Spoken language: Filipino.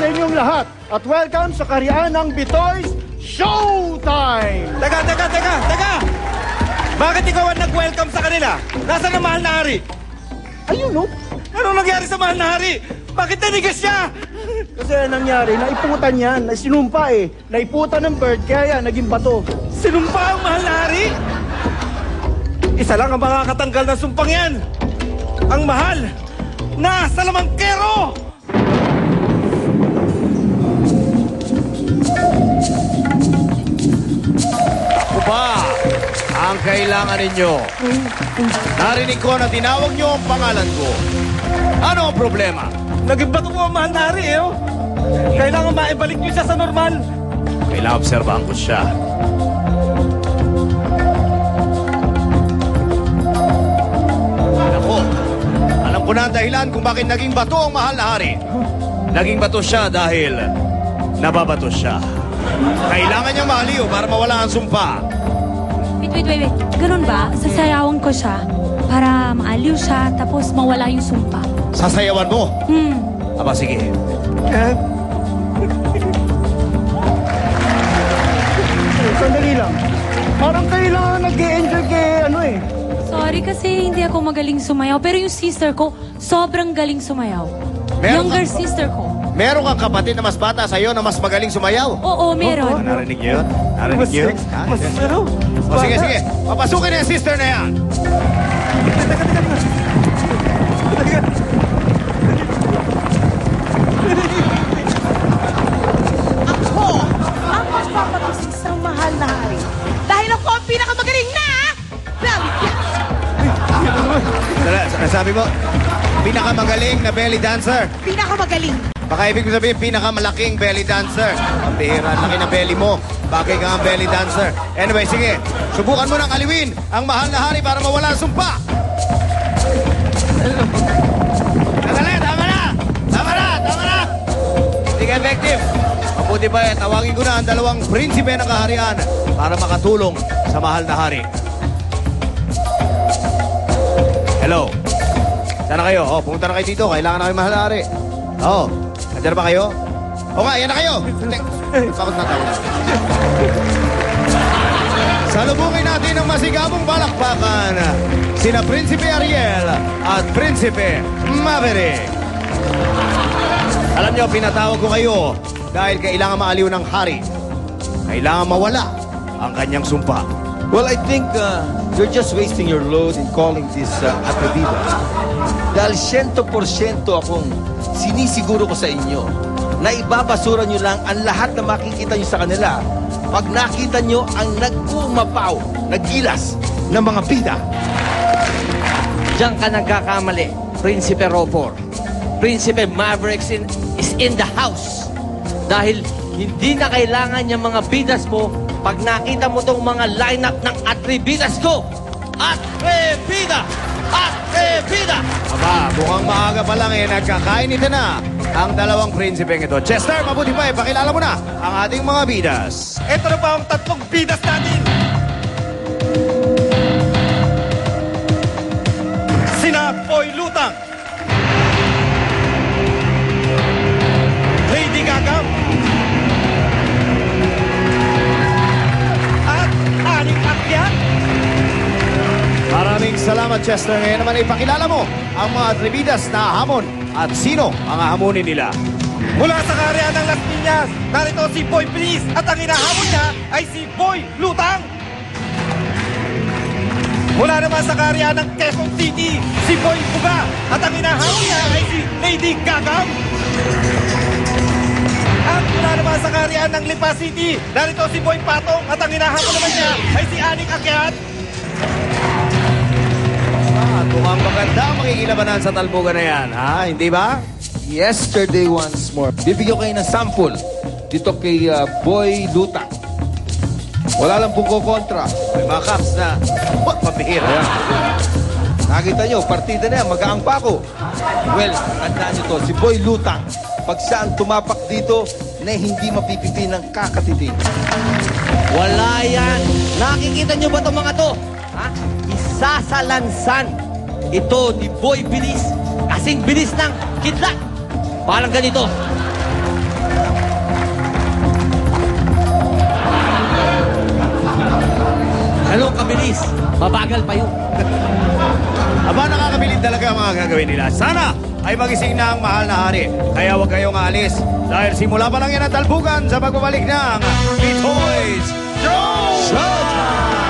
sa inyong lahat at welcome sa kaharian ng Bitoy's Showtime! Teka! Bakit ikaw ang nag-welcome sa kanila? Nasaan ang mahal na hari? Ayun, no? Ano nangyari sa mahal na hari? Bakit nanigas siya? Kasi nangyari, naiputan yan. Sinumpa eh. Naiputan ng bird, kaya yan, naging bato. Sinumpa ang mahal na hari? Isa lang ang makakatanggal ng sumpang yan. Ang mahal na salamangkero! Ako ba ang kailangan ninyo? Narinig ko na tinawag nyo ang pangalan ko. Ano ang problema? Naging bato mo ang mahal na hari, eh, oh. Kailangan maibalik niyo siya sa normal. Kailangan obserbahan ko siya. Ako, alam ko na ang dahilan kung bakit naging bato ang mahal na hari. Naging bato siya dahil nababato siya. Kailangan niyang maaliw para mawala ang sumpa. Wait. Ganun ba? Sasayawan ko siya para maaliw siya tapos mawala yung sumpa. Sasayawan mo? Aba, sige. Sandali lang. Parang kailangan nag-e-enjoy kay ano eh. Sorry kasi hindi ako magaling sumayaw. Pero yung sister ko, sobrang galing sumayaw. Younger sister ko. Meron kang kapatid na mas bata sa'yo na mas magaling sumayaw? Oo, meron. Narinig niyo yun? Narinig niyo yun? O sige. Papasukin na yung sister na yan. Ako ang magpapatusig sa mahal na hari. Dahil ako ang pinakamagaling na belly dancer. Sabi mo, pinakamagaling na belly dancer. Pinakamagaling. Baka ibig sabihin, pinakamalaking belly dancer. Ang bihira, laki na belly mo. Bagay ka ang belly dancer. Anyway, sige. Subukan mo ng aliwin ang mahal na hari para mawala ang sumpa. Tama na! Hindi ka effective. Mabuti pa tawagin ko na ang dalawang prinsipe ng kaharian para makatulong sa mahal na hari. Hello. Saan na kayo? Pumunta na kayo dito. Kailangan na kayo mahal na hari. Nandiyan ba kayo? Yan na kayo. Takot na. Salubungin natin ang masigabong balakbakan. Sina Prinsipe Ariel at Prinsipe Maverick. Alam niyo, pinatawag ko kayo dahil kailangan maaliw ng hari. Kailangan mawala ang kanyang sumpa. Well, I think you're just wasting your load in calling this atrevida. Dahil 100% akong sinisiguro ko sa inyo na ibabasura nyo lang ang lahat na makikita nyo sa kanila pag nakita nyo ang nag-umapaw, naggilas ng mga bida. Diyan ka nagkakamali, Prinsipe Ropor. Prinsipe Maverick is in the house. Dahil hindi na kailangan yung mga bidas mo pag nakita mo tong mga lineup ng atrebidas ko. Atrevida! Aba, mukhang maaga pa lang nagkakainita na ang dalawang prinsipeng ito. Chester, mabuti pa pakilala mo na ang ating mga bidas. Ito na ba ang tatlong bidas natin? Sina Boy Lutang, Lady Gaga, at Aling Akyat. Maraming salamat, Chester. Ngayon naman ipakilala mo ang mga atrebidas na hamon at sino ang hahamunin nila. Mula sa kaharian ng Las Piñas, narito si Boy Please at ang hinahamon niya ay si Boy Lutang. Mula naman sa kaharian ng Quezon City, si Boy Buga at ang hinahamon niya ay si Lady Gagam. At mula naman sa kaharian ng Lipa City, narito si Boy Patong at ang hinahamon naman niya ay si Aning Akyat. Mukhang maganda ang makikilabanan sa talbugan na yan, ha? Hindi ba? Yesterday once more. Bibigyan kayo ng sample dito kay Boy Lutang. Wala lang pong kontra. May mga caps na, pabihira. Ayan. Nakita nyo, partida na yan, mag-aang pa ako. Well, tandaan nyo to, si Boy Lutang, pag saan tumapak dito, na hindi mapipipi ng kakatitin. Wala yan. Nakikita nyo ba itong mga to? Ha? Isasalansan. Ito ni Boy Bilis. Kasing bilis ng kidlat. Parang ganito. Aba, nakakabilib talaga ang mga gagawin nila. Sana ay magising na ang mahal na hari. Kaya huwag kayong aalis. Dahil simula pa lang yan ang talbugan sa pagbabalik ng Pitoy's Show! Showtime!